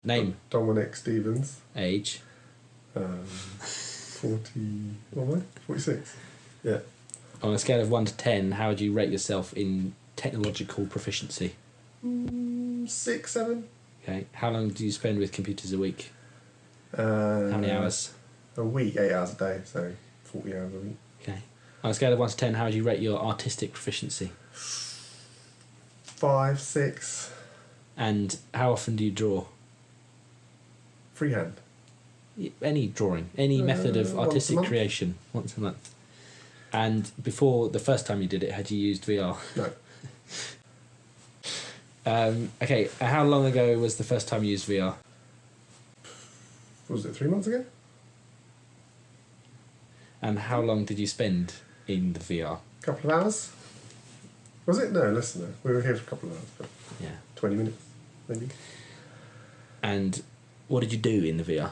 Name. Dominic Stevens. Age. 40... What am I? 46. Yeah. On a scale of 1 to 10, how would you rate yourself in technological proficiency? 6, 7. Okay. How long do you spend with computers a week? How many hours? A week, 8 hours a day, so 40 hours a week. Okay. On a scale of 1 to 10, how would you rate your artistic proficiency? 5, 6. And how often do you draw? Freehand. Any drawing, any method of artistic creation, once a month. And before the first time you did it, had you used VR? No. Okay, how long ago was the first time you used VR? Was it 3 months ago? And how long did you spend in the VR? A couple of hours. Was it? No, less than that. We were here for a couple of hours, but Yeah. 20 minutes, maybe. And what did you do in the VR?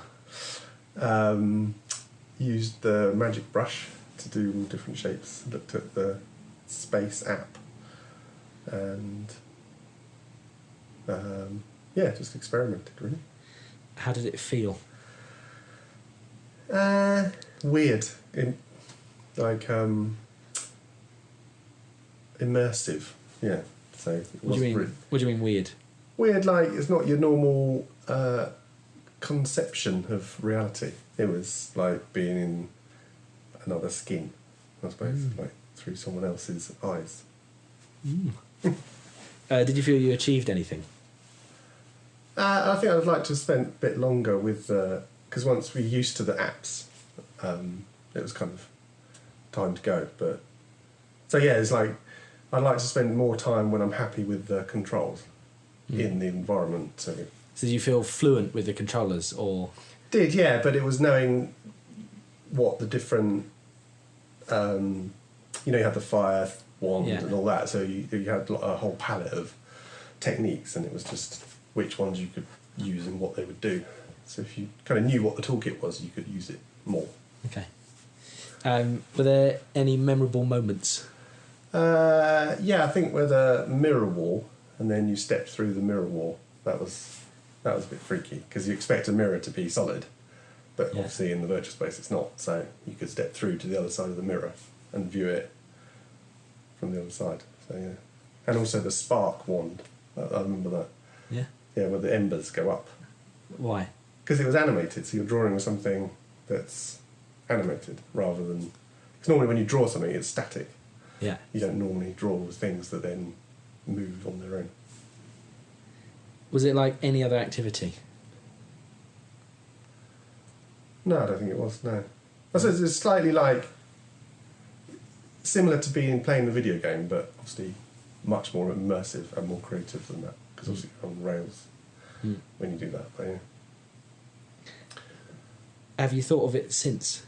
Used the magic brush to do all different shapes. Looked at the space app. And just experimented, really. How did it feel? Weird. Immersive. Yeah. So it What do you mean weird? weird, like it's not your normal conception of reality. It was like being in another skin, I suppose, like through someone else's eyes. Did you feel you achieved anything? I think I'd like to have spent a bit longer with because once we're used to the apps, it was kind of time to go. But so yeah, it's like I'd like to spend more time when I'm happy with the controls in the environment. So did you feel fluent with the controllers, or? Yeah, but it was knowing what the different, you had the fire wand and all that, so you had a whole palette of techniques, and it was just which ones you could use and what they would do. So if you kind of knew what the toolkit was, you could use it more. Okay. Were there any memorable moments? I think with a mirror wall, and then you step through the mirror wall. That was a bit freaky, because you expect a mirror to be solid, but obviously in the virtual space it's not. So you could step through to the other side of the mirror and view it from the other side. So yeah, and also the spark wand. I remember that. Yeah. Yeah, where the embers go up. Why? Because it was animated, so you're drawing something that's animated rather than. Because normally when you draw something, it's static. Yeah. You don't normally draw things that then move on their own. Was it like any other activity? No, I don't think it was, no. I suppose it's slightly like similar to playing the video game, but obviously much more immersive and more creative than that, because obviously you're on rails when you do that. But yeah. Have you thought of it since?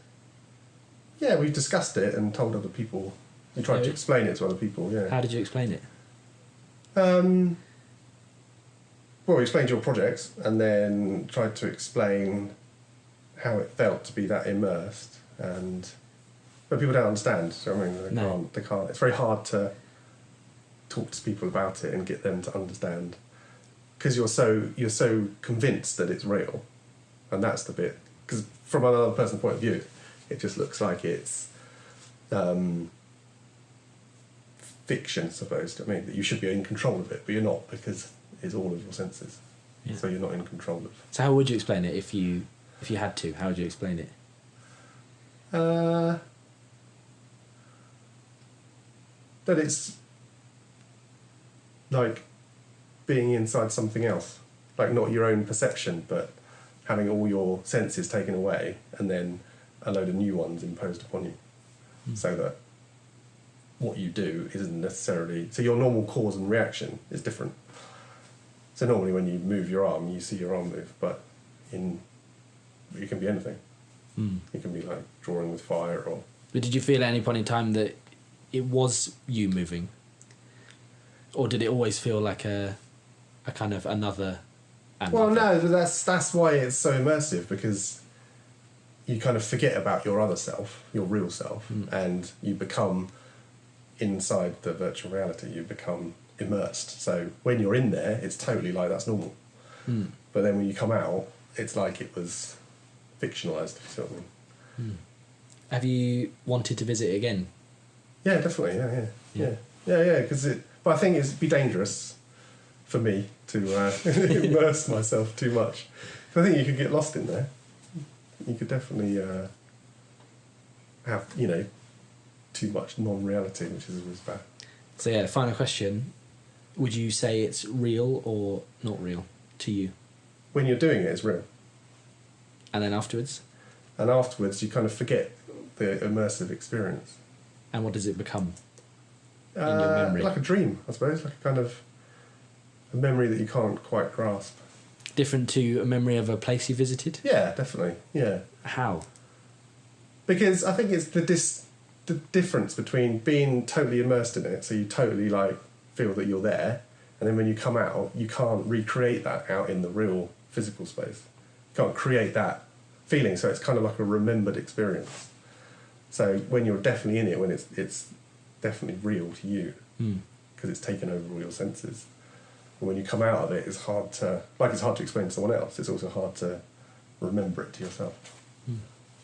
Yeah, we've discussed it and told other people. We tried to explain it to other people, yeah. How did you explain it? Well, we explained your project and then tried to explain how it felt to be that immersed, but people don't understand. So I mean, they can't. It's very hard to talk to people about it and get them to understand, because you're so convinced that it's real, and that's the bit. Because from another person's point of view, it just looks like it's fiction, I suppose. I mean, that you should be in control of it, but you're not, because it's all of your senses. Yeah. So you're not in control of. So how would you explain it if you had to? How would you explain it? That it's like being inside something else, like not your own perception, but having all your senses taken away and then a load of new ones imposed upon you, so that what you do isn't necessarily. So your normal cause and reaction is different. So normally when you move your arm, you see your arm move, but it can be anything. It can be like drawing with fire, or. But did you feel at any point in time that it was you moving, or did it always feel like a kind of another? Well, no, that's why it's so immersive, because you kind of forget about your other self, your real self, and you become inside the virtual reality. You become immersed. So when you're in there, it's totally like that's normal. But then when you come out, it's like it was fictionalised. You see what I mean? Have you wanted to visit it again? Yeah, definitely. Yeah. Because but I think it'd be dangerous for me to immerse myself too much. I think you could get lost in there. You could definitely have, too much non-reality, which is always bad. So yeah, final question. Would you say it's real or not real to you? When you're doing it, it's real. And then afterwards? And afterwards, you kind of forget the immersive experience. And what does it become in your memory? Like a dream, I suppose. Like a kind of a memory that you can't quite grasp. Different to a memory of a place you visited? Yeah, definitely. Yeah. How? Because I think it's the difference between being totally immersed in it, so you totally feel that you're there, and then when you come out, you can't recreate that out in the real physical space. You can't create that feeling, so it's kind of like a remembered experience. So when you're definitely in it, when it's definitely real to you, because it's taken over all your senses. And when you come out of it, it's hard to explain to someone else. It's also hard to remember it to yourself.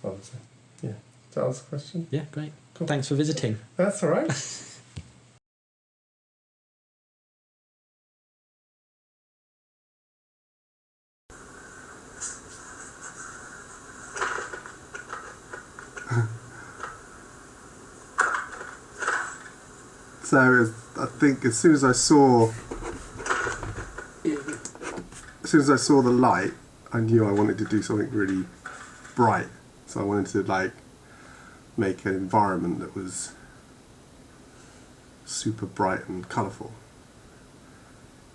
I would say. Yeah. Does that answer the question? Yeah, great. Cool. Thanks for visiting. That's all right. So I think as soon as I saw the light, I knew I wanted to do something really bright. So I wanted to make an environment that was super bright and colourful,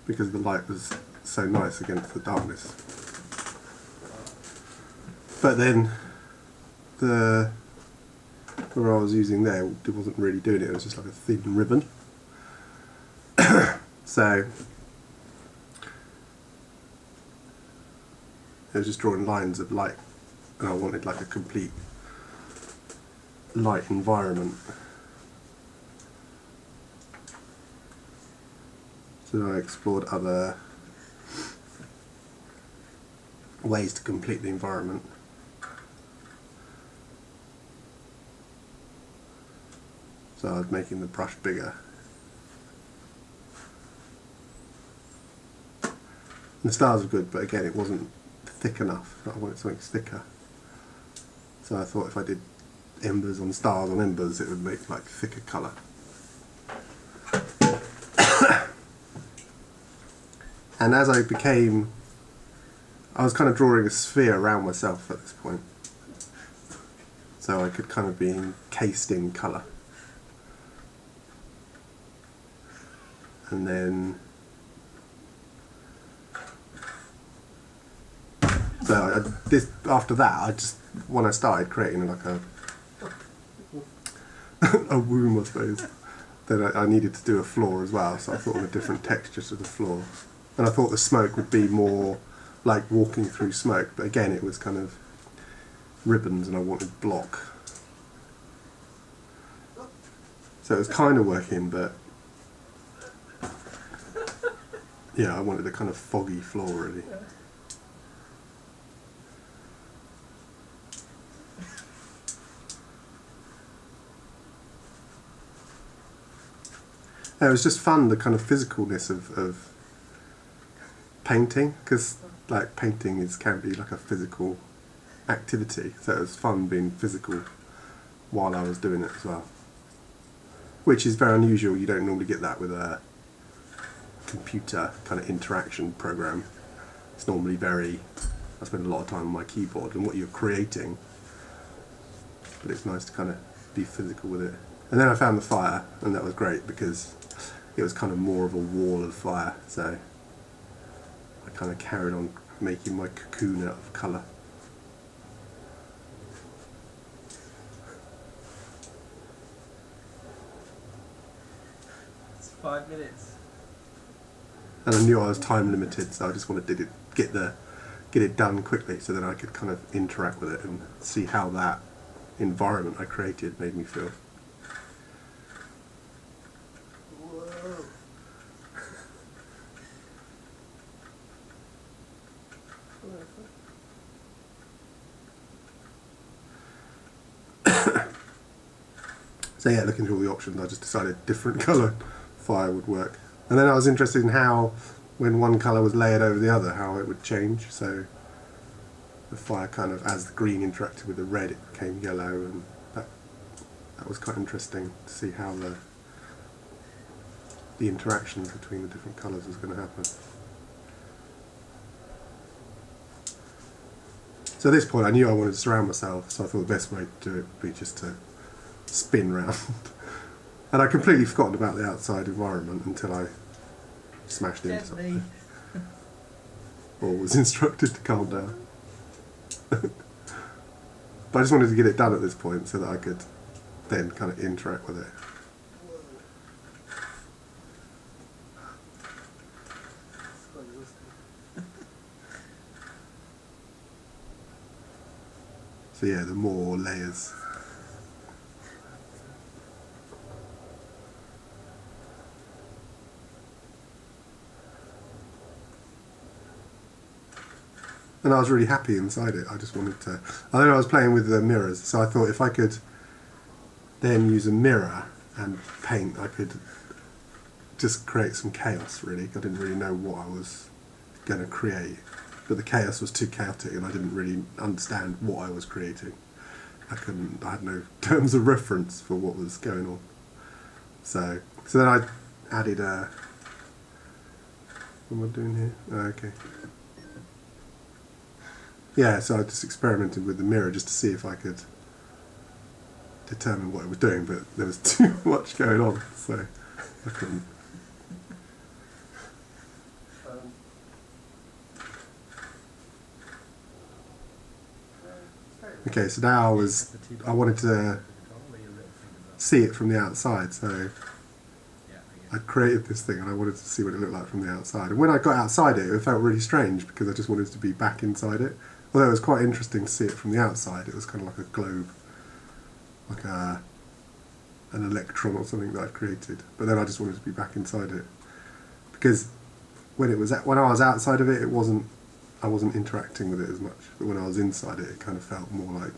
because the light was so nice against the darkness. But then where I was using there, it wasn't really doing it. It was just like a thin ribbon. So it was just drawing lines of light, and I wanted like a complete light environment. So I explored other ways to complete the environment. So I was making the brush bigger. And the stars were good, but again it wasn't thick enough. I wanted something thicker. So I thought if I did embers on stars on embers, it would make thicker colour. And as I was kind of drawing a sphere around myself at this point. So I could kind of be encased in colour. And then after that, when I started creating a womb, I suppose, then I needed to do a floor as well, so I thought of a different texture to the floor. And I thought the smoke would be more like walking through smoke, but again it was kind of ribbons and I wanted block. So it was kind of working, but yeah, I wanted a kind of foggy floor really. It was just fun, the kind of physicalness of painting, because painting can be like a physical activity, so it was fun being physical while I was doing it as well, which is very unusual. You don't normally get that with a computer kind of interaction program. It's normally I spend a lot of time on my keyboard and what you're creating, but it's nice to kind of be physical with it. And then I found the fire, and that was great because it was kind of more of a wall of fire, so I kind of carried on making my cocoon out of colour. It's 5 minutes. And I knew I was time limited, so I just wanted to get it done quickly, so that I could kind of interact with it and see how that environment I created made me feel. Whoa. So yeah, looking through all the options, I just decided different colour fire would work. And then I was interested in how, when one colour was layered over the other, how it would change. So the fire kind of, as the green interacted with the red, it became yellow, and that was quite interesting to see how the interactions between the different colours was going to happen. So at this point I knew I wanted to surround myself, so I thought the best way to do it would be just to spin round. And I completely forgotten about the outside environment until I smashed into something. Or was instructed to calm down. But I just wanted to get it done at this point so that I could then kind of interact with it. So yeah, the more layers. And I was really happy inside it. I just wanted to... I think I was playing with the mirrors, so I thought if I could then use a mirror and paint, I could just create some chaos, really. I didn't really know what I was going to create, but the chaos was too chaotic and I didn't really understand what I was creating. I had no terms of reference for what was going on. So then I added a... What am I doing here? Oh, okay. Yeah, so I just experimented with the mirror just to see if I could determine what it was doing, but there was too much going on, so I couldn't. Okay, so now I wanted to see it from the outside, so I created this thing and I wanted to see what it looked like from the outside. And when I got outside it felt really strange because I just wanted to be back inside it. Although it was quite interesting to see it from the outside. It was kind of like a globe, like an electron or something that I'd created. But then I just wanted to be back inside it because when I was outside of it, I wasn't interacting with it as much. But when I was inside it, it kind of felt more like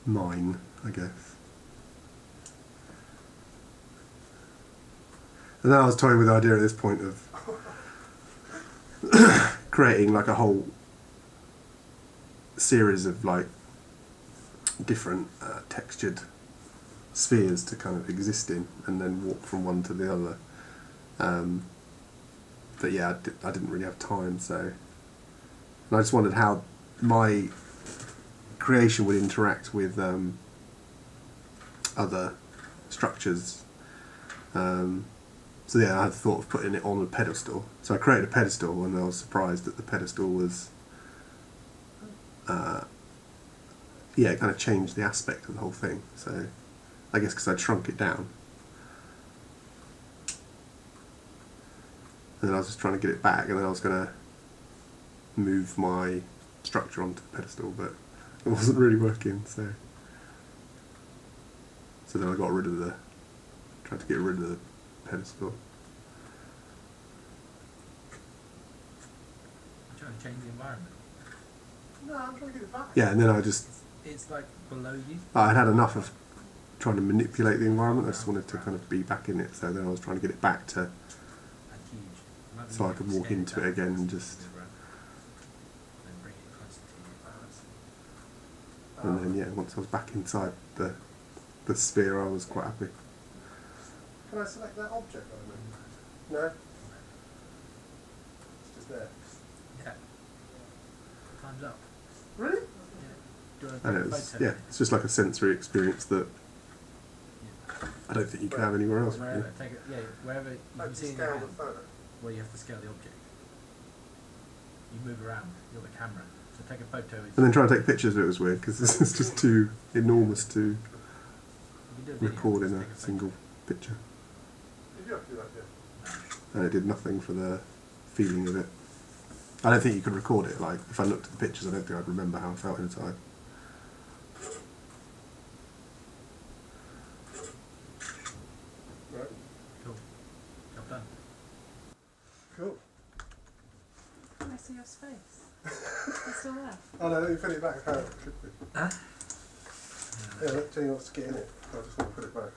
mine, I guess. And then I was toying with the idea at this point of creating like a whole series of like different textured spheres to kind of exist in and then walk from one to the other. But yeah, I didn't really have time, so... And I just wondered how my creation would interact with other structures. So yeah, I had thought of putting it on a pedestal. So I created a pedestal and I was surprised that the pedestal was... yeah, it kind of changed the aspect of the whole thing. So I guess because I'd shrunk it down. And then I was just trying to get it back, and then I was going to move my structure onto the pedestal, but it wasn't really working, so then I tried to get rid of the pedestal. I'm trying to change the environment. No, I'm trying to get it back. Yeah, and then It's like below you. I had enough of trying to manipulate the environment. I just wanted to kind of be back in it, so then I was trying to get it back to... so I could walk into it again and just... And then yeah, once I was back inside the sphere, I was quite happy. Can I select that object? No? It's just there. Yeah. Time's up. Really? And it's just like a sensory experience that I don't think you can have anywhere else. Wherever you can see in your hand, where you have to scale the object. You move around, you're the camera. So take a photo. And then trying to take pictures of it was weird because it's just too enormous to record in a single picture. Did you have to do that, yeah? And it did nothing for the feeling of it. I don't think you could record it. Like, if I looked at the pictures, I don't think I'd remember how I felt inside. Right. Cool. Job done. Cool. Can I see your space? It's still there. Oh no, let me put it back. Huh? Yeah, look, Jenny wants to get in it. I just want to put it back.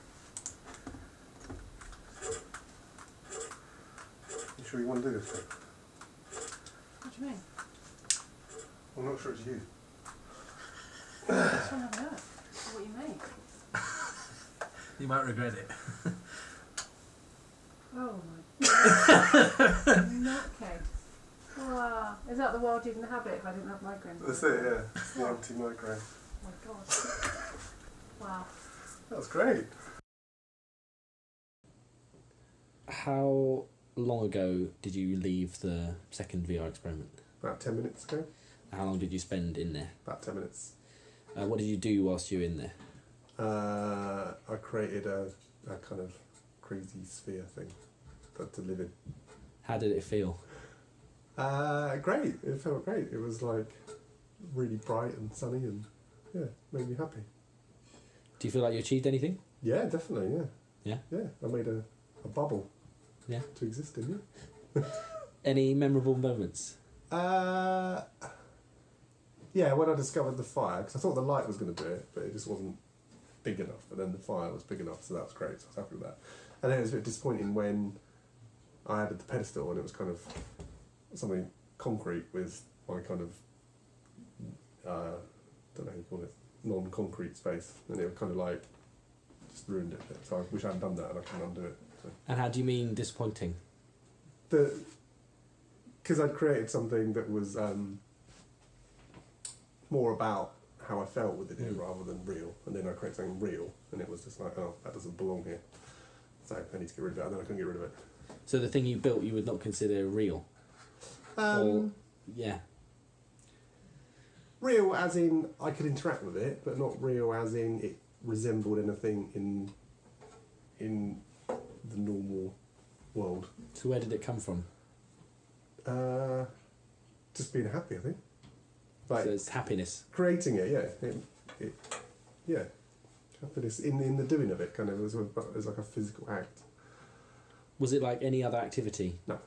You sure you want to do this thing? What do you mean? I'm not sure it's you. I just want to have a look at what you make. You might regret it. Oh my god. Nutcase. Wow. Is that the world you'd inhabit if I didn't have migraines? That's it, yeah. It's the anti-migraine. Oh my god. Wow. That was great. How long ago did you leave the second VR experiment? About 10 minutes ago. How long did you spend in there? About 10 minutes. What did you do whilst you were in there? I created a kind of crazy sphere thing to live in. How did it feel? Great. It felt great. It was like really bright and sunny and yeah, made me happy. Do you feel like you achieved anything? Yeah, definitely. Yeah. Yeah? Yeah. I made a bubble. Yeah. To exist in. Yeah. Any memorable moments? Yeah, when I discovered the fire, because I thought the light was going to do it, but it just wasn't big enough. But then the fire was big enough, so that was great. So I was happy with that. And then it was a bit disappointing when I added the pedestal, and it was kind of something concrete with my kind of don't know how you call it, non-concrete space, and it kind of like just ruined it a bit. So I wish I hadn't done that, and I couldn't undo it. So. And how do you mean disappointing? Because I'd created something that was more about how I felt within it rather than real, and then I created something real, and it was just like, oh, that doesn't belong here, so I need to get rid of it, and then I couldn't get rid of it. So the thing you built you would not consider real? Or, yeah. Real as in I could interact with it, but not real as in it resembled anything in the normal world. So where did it come from? Just being happy, I think. Like So it's happiness. creating it, yeah. Yeah. Happiness in the doing of it, kind of as like a physical act. Was it like any other activity? No.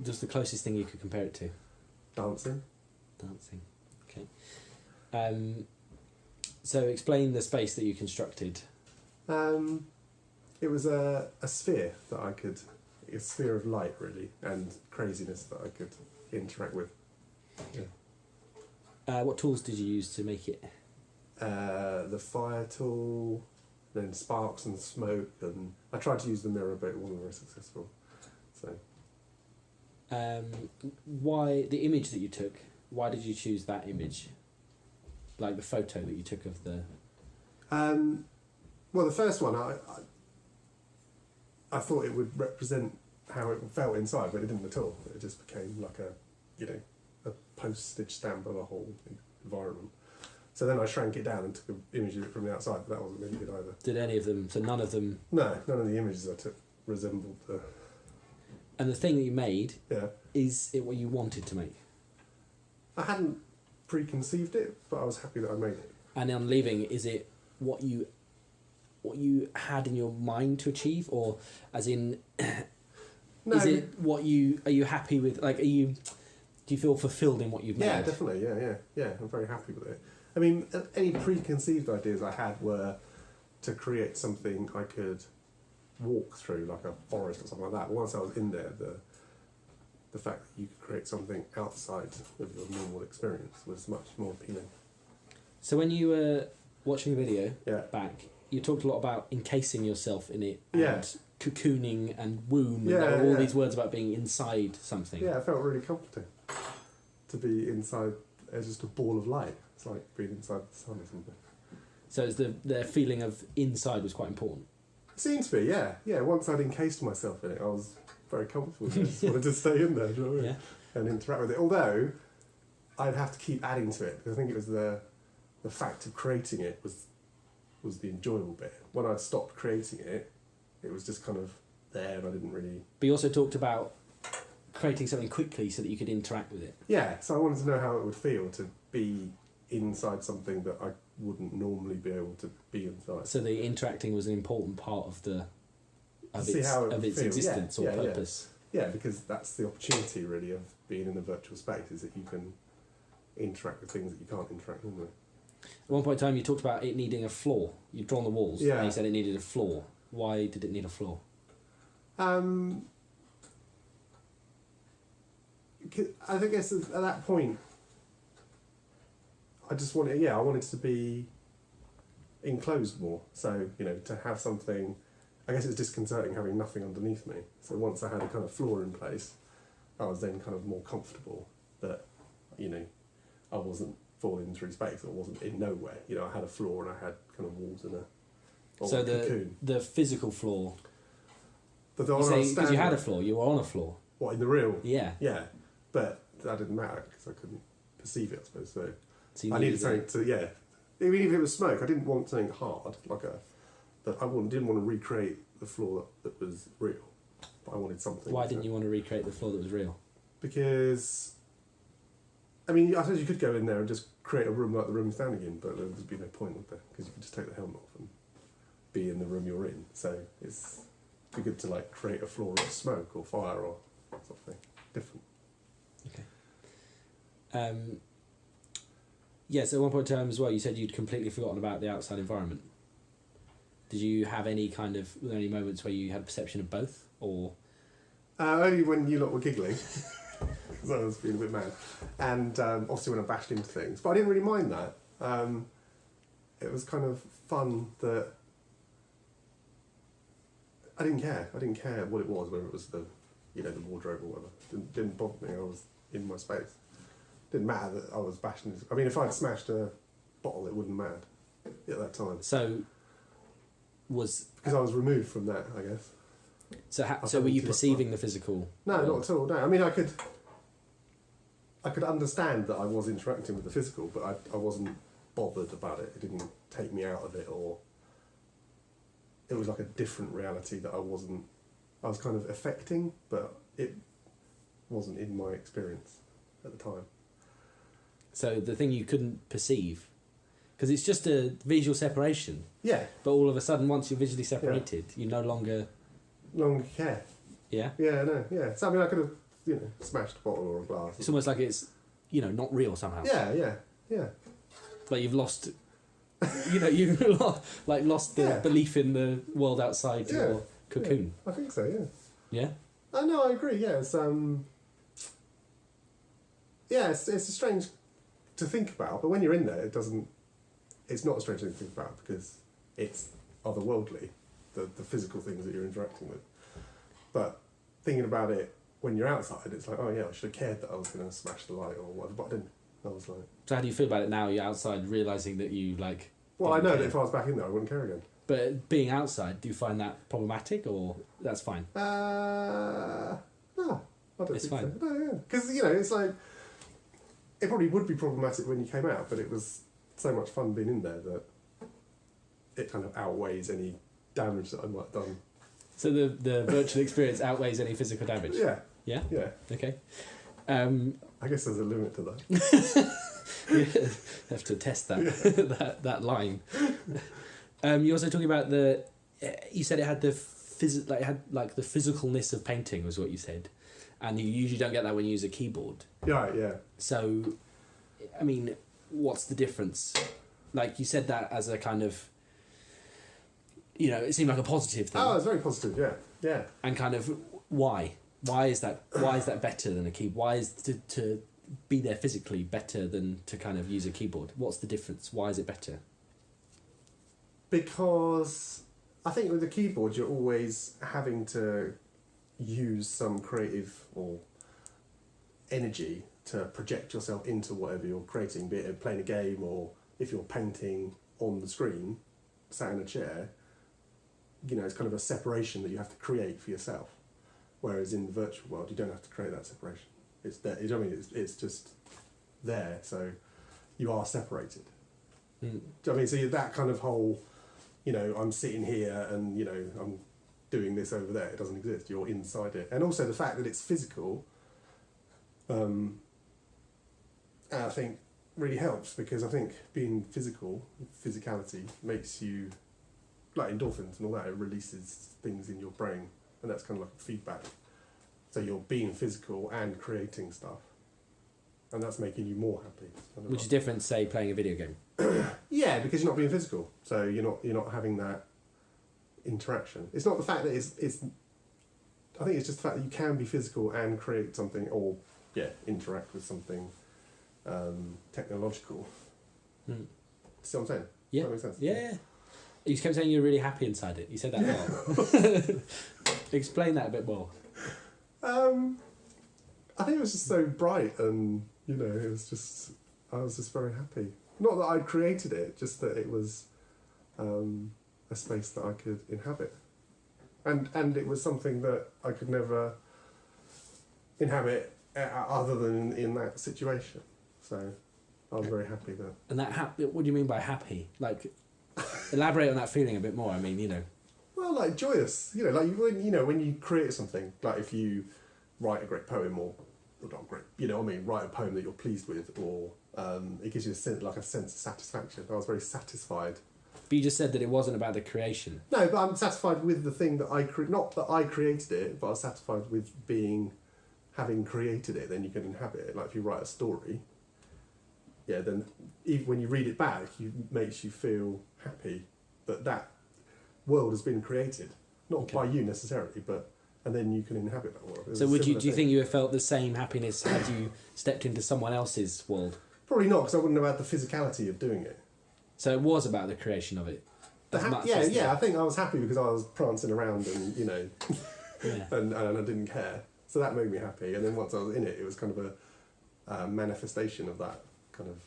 Just the closest thing you could compare it to? Dancing. Dancing. Okay. So explain the space that you constructed. It was a sphere that I could, a sphere of light really, and craziness that I could interact with. Yeah. What tools did you use to make it? The fire tool, then sparks and smoke, and I tried to use the mirror, but it wasn't very successful. So. Why the image that you took? Why did you choose that image? Like the photo that you took of the. Well, the first one, I thought it would represent how it felt inside, but it didn't at all. It just became like a postage stamp of a whole environment. So then I shrank it down and took an image of it from the outside, but that wasn't really good either. Did any of them? So none of them. No, none of the images I took resembled the. And the thing that you made, Yeah. is it what you wanted to make? I hadn't preconceived it, but I was happy that I made it. And on leaving, is it what you had in your mind to achieve, or as in, No, is it what you are you happy with? Like, do you feel fulfilled in what you've made? yeah, definitely, yeah. I'm very happy with it. I mean, any preconceived ideas I had were to create something I could walk through, like a forest or something like that. But once I was in there, the fact that you could create something outside of your normal experience was much more appealing. So when you were watching the video Yeah. back, you talked a lot about encasing yourself in it, and Yeah. cocooning and womb, and Yeah, there were all yeah. these words about being inside something. Yeah, it felt really comforting to be inside as just a ball of light. It's like being inside the sun or something. So it's the feeling of inside was quite important. It seemed to be, yeah. Yeah, once I'd encased myself in it, I was very comfortable. I just wanted to stay in there, do you know what I mean? Yeah. And interact with it. Although, I'd have to keep adding to it, because I think it was the fact of creating it was the enjoyable bit. When I'd stopped creating it, it was just kind of there, and I didn't really... But you also talked about creating something quickly so that you could interact with it. Yeah, so I wanted to know how it would feel to be inside something that I wouldn't normally be able to be inside. So the interacting was an important part of See how it would its feel. existence Yeah, or yeah, purpose. Yeah, because that's the opportunity really of being in a virtual space, is that you can interact with things that you can't interact normally. At one point in time, you talked about it needing a floor. You'd drawn the walls, Yeah. and you said it needed a floor. Why did it need a floor? I think at that point, I just wanted, I wanted to be enclosed more. So, to have something, I guess it's disconcerting having nothing underneath me. So once I had a kind of floor in place, I was then kind of more comfortable that, I wasn't falling through space, or wasn't in nowhere. I had a floor and I had kind of walls and a cocoon. The physical floor. But Because you had a floor, you were on a floor. What, in the real? Yeah. Yeah, but that didn't matter because I couldn't perceive it, I suppose. So you I needed something to, even if it was smoke, I didn't want something hard, didn't want to recreate the floor that was real. But I wanted something. Why didn't you want to recreate the floor that was real? Because, I suppose you could go in there and just create a room like the room you're standing in, but there would be no point, would there? Because you could just take the helmet off and be in the room you're in. So it'd be good to create a floor of smoke or fire or something different. Okay. So at one point in time as well, you said you'd completely forgotten about the outside environment. Did you have any were there any moments where you had a perception of both, or? Only when you lot were giggling, because I was feeling a bit mad, and obviously when I bashed into things. But I didn't really mind that. It was kind of fun that I didn't care. I didn't care what it was, whether it was the wardrobe or whatever. Didn't bother me. I was in my space. Didn't matter that I was bashing into. If I'd smashed a bottle, it wouldn't matter at that time. So, because I was removed from that, I guess. So were you perceiving the physical? No, not at all. No, I could understand that I was interacting with the physical, but I wasn't bothered about it. It didn't take me out of it, or it was like a different reality that I was kind of affecting, but it wasn't in my experience at the time. So the thing you couldn't perceive, because it's just a visual separation. Yeah. But all of a sudden, once you're visually separated, you no longer care. Yeah. Yeah, no, yeah. So I could have, smashed a bottle or a glass. It's almost like it's, not real somehow. Yeah. Like you've lost, you've lost the belief in the world outside your cocoon. Yeah, I think so. Yeah. Yeah. No, I agree. Yeah, it's it's strange to think about, but when you're in there, it's not a strange thing to think about because it's otherworldly, the physical things that you're interacting with. But thinking about it when you're outside, it's like, oh yeah, I should have cared that I was going to smash the light or whatever, but I didn't. I was like... So how do you feel about it now? You're outside, realising that you Well, I know that if I was back in there, I wouldn't care again. But being outside, do you find that problematic, or that's fine? No, I don't it's think fine. so. No, yeah, because it's like it probably would be problematic when you came out, but it was so much fun being in there that it kind of outweighs any damage that I might have done. So the virtual experience outweighs any physical damage? Yeah. Yeah? Yeah. Okay. I guess there's a limit to that. You have to test that that line. You're also talking about you said it had the the physicalness of painting was what you said, and you usually don't get that when you use a keyboard. Right. Yeah. So, what's the difference? Like you said that as a kind of, it seemed like a positive thing. Oh, it's very positive. Yeah. Yeah. And kind of why? Why is that better than a keyboard? Why is to be there physically better than to kind of use a keyboard? What's the difference? Why is it better? Because I think with the keyboard you're always having to use some creative or energy to project yourself into whatever you're creating, be it playing a game or if you're painting on the screen, sat in a chair, it's kind of a separation that you have to create for yourself. Whereas in the virtual world, you don't have to create that separation. It's there. It's just there. So you are separated. Mm. Do you know what I mean? So that kind of whole, I'm sitting here and I'm doing this over there. It doesn't exist. You're inside it, and also the fact that it's physical. I think really helps because I think being physicality makes you like endorphins and all that. It releases things in your brain, and that's kind of like feedback. So you're being physical and creating stuff, and that's making you more happy. Which is different, say, playing a video game. Yeah, because you're not being physical, so you're not having that interaction. It's not the fact that it's. I think it's just the fact that you can be physical and create something, or interact with something technological. See what I'm saying? Yeah. Does that make sense? Yeah. You kept saying you were really happy inside it. You said that a lot. Explain that a bit more. I think it was just so bright, and it was just I was just very happy. Not that I'd created it, just that it was a space that I could inhabit, and it was something that I could never inhabit other than in that situation. So I was very happy that. And that what do you mean by happy? Like, elaborate on that feeling a bit more. I mean, Well, like joyous, like when you create something, like if you write a great poem or not great, write a poem that you're pleased with, or it gives you a sense of satisfaction. I was very satisfied. But you just said that it wasn't about the creation. No, but I'm satisfied with the thing that not that I created it, but I was satisfied with having created it. Then you can inhabit it. Like if you write a story, then even when you read it back, it makes you feel happy that world has been created, not by you necessarily, and then you can inhabit that world. So do you think you have felt the same happiness had you stepped into someone else's world? Probably not, because I wouldn't have had the physicality of doing it. So it was about the creation of it. I think I was happy because I was prancing around and and I didn't care. So that made me happy. And then once I was in it, it was kind of a manifestation of that kind of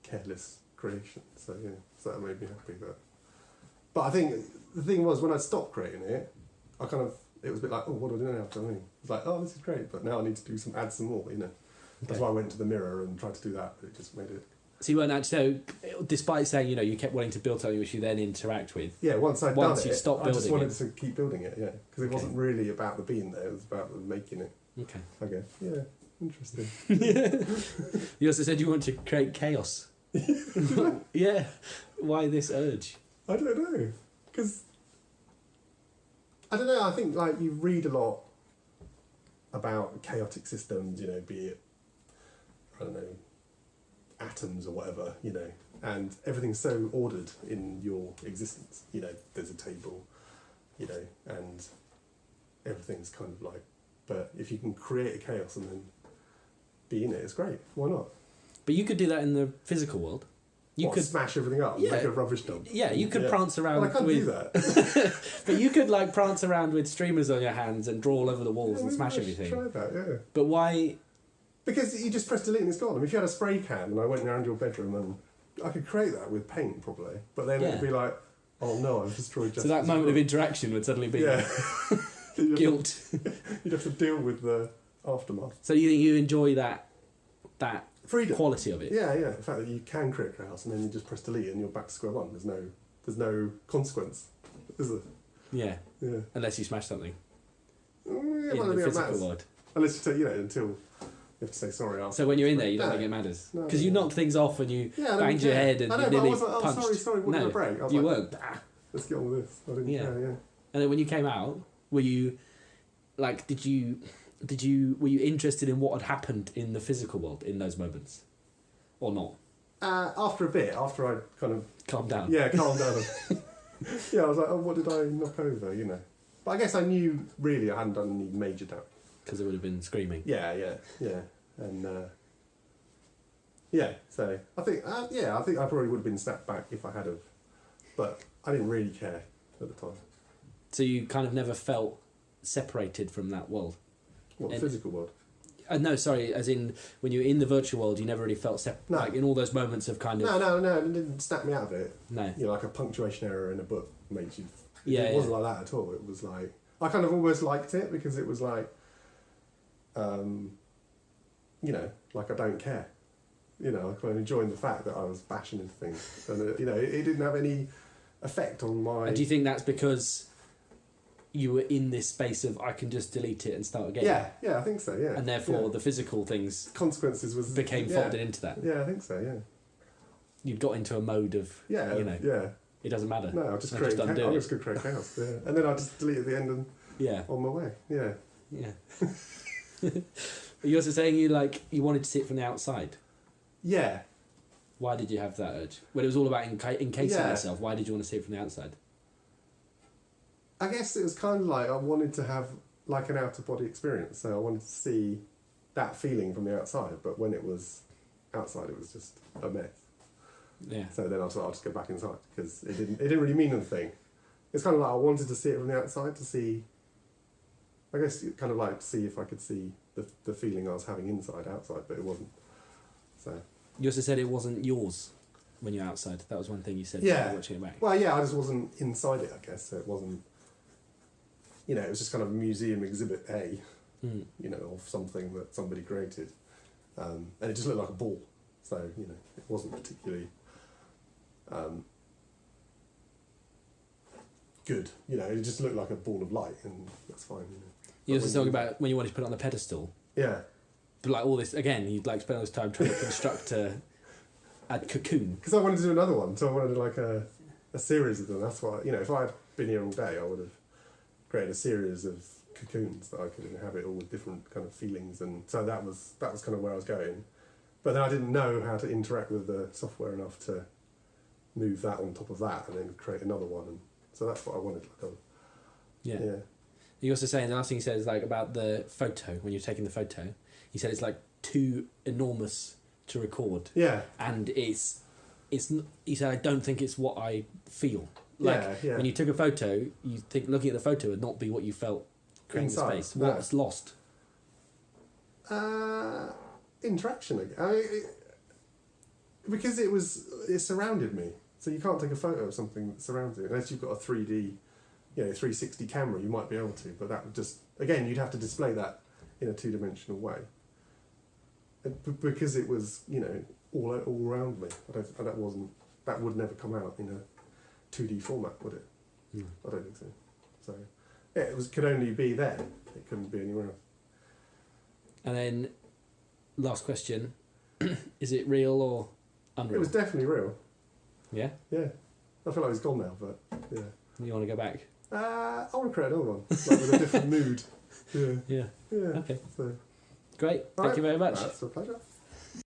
careless creation. So so that made me happy. But I think the thing was, when I stopped creating it, it was a bit like, oh, what do I do now? Do you know what I mean? It's like, oh, this is great, but now I need to add some more. That's why I went to the mirror and tried to do that. But it just made it. So you weren't actually, so despite saying, you kept wanting to build something which you then interact with. Yeah, once you stopped building I just wanted to keep building it, because it wasn't really about the being there, it was about the making it. Okay. Okay, yeah, interesting. You also said you want to create chaos. Yeah. Why this urge? I don't know, because, I think, you read a lot about chaotic systems, be it, I don't know, atoms or whatever, and everything's so ordered in your existence. There's a table, and everything's kind of but if you can create a chaos and then be in it, it's great. Why not? But you could do that in the physical world. You could smash everything up and make a rubbish dump. Yeah, you could prance around. Well, I can't do that. But you could prance around with streamers on your hands and draw all over the walls and smash everything. Try that, yeah. But why? Because you just press delete and it's gone. If you had a spray can and I went around your bedroom and I could create that with paint probably, but then it'd be like, oh no, I've destroyed. So that moment of interaction would suddenly be guilt. You'd have to deal with the aftermath. So you think you enjoy that freedom, quality of it? Yeah. The fact that you can create chaos and then you just press delete and you're back to square one. There's no consequence, is there? Yeah. Unless you smash something. In the physical world. Unless you until you have to say sorry after. So when you're in there, you don't think it matters? Because you knocked things off and you banged your head and you nearly punched. Sorry, what did I break? I was you weren't. Let's get on with this. I didn't care, yeah. And then when you came out, were you, were you interested in what had happened in the physical world in those moments? Or not? After a bit, after I kind of... Calmed down. Yeah, calmed down. I was like, oh, what did I knock over, But I guess I knew, really, I hadn't done any major damage. Because it would have been screaming. Yeah. And, so I think I probably would have been snapped back if I had have. But I didn't really care at the time. So you kind of never felt separated from that world? What, the physical world? No, sorry, as in when you're in the virtual world, you never really felt No. like in all those moments of kind of... No, it didn't snap me out of it. No. Like a punctuation error in a book makes you... Yeah, it wasn't like that at all. It was like... I kind of almost liked it because it was like... like I don't care. I kind of enjoying the fact that I was bashing into things. And, it didn't have any effect on my... And do you think that's because you were in this space of I can just delete it and start again? Yeah, I think so, yeah. And therefore the physical things... Consequences became folded into that. Yeah, I think so, yeah. You got into a mode of, Yeah. it doesn't matter. No, I'll just create chaos. I'm just going to create chaos, yeah. And then I just delete at the end and on my way, yeah. Yeah. You're also saying you wanted to see it from the outside. Yeah. Why did you have that urge? When it was all about encasing Yeah. yourself, why did you want to see it from the outside? I guess it was kind of like I wanted to have like an out of body experience, so I wanted to see that feeling from the outside. But when it was outside, it was just a mess. Yeah. So then I thought I'll just go back inside because it didn't really mean anything. It's kind of like I wanted to see it from the outside to see. I guess kind of like to see if I could see the feeling I was having inside outside, but it wasn't. So. You also said it wasn't yours when you're outside. That was one thing you said. Yeah. Watching it back. Well, yeah, I just wasn't inside it. I guess so it wasn't. You know, it was just kind of museum exhibit A. Mm. You know, of something that somebody created, and it just looked like a ball. So you know, it wasn't particularly good. You know, it just looked like a ball of light, and that's fine. You know. You But also when talking about when you wanted to put it on the pedestal. Yeah. But like all this again, you'd like spend all this time trying to construct a cocoon. Because I wanted to do another one, so I wanted like a series of them. That's why, you know, if I had been here all day, I would have created a series of cocoons that I could inhabit all with different kind of feelings, and so that was kind of where I was going. But then I didn't know how to interact with the software enough to move that on top of that and then create another one, and so that's what I wanted. Yeah. Yeah. You also saying the last thing you said is like about the photo when you're taking the photo. You said it's like too enormous to record. Yeah. And it's you said I don't think it's what I feel. Like yeah. when you took a photo, you think looking at the photo would not be what you felt creating Inside, the space. no. What's lost? Interaction again. I mean, because it surrounded me. So you can't take a photo of something that surrounds you unless you've got a 3D, 360 camera. You might be able to, but that would just again you'd have to display that in a two-dimensional way. Because it was all around me. That would never come out in a 2D format, would it? No. I don't think so. So yeah, could only be there. It couldn't be anywhere else. And then last question. Is it real or unreal? It was definitely real. Yeah? Yeah. I feel like it's gone now, but yeah. You want to go back? I want to create another one, like with a different mood. Yeah. Yeah. Yeah. Okay. So, Great. Thank you very much. That's a pleasure.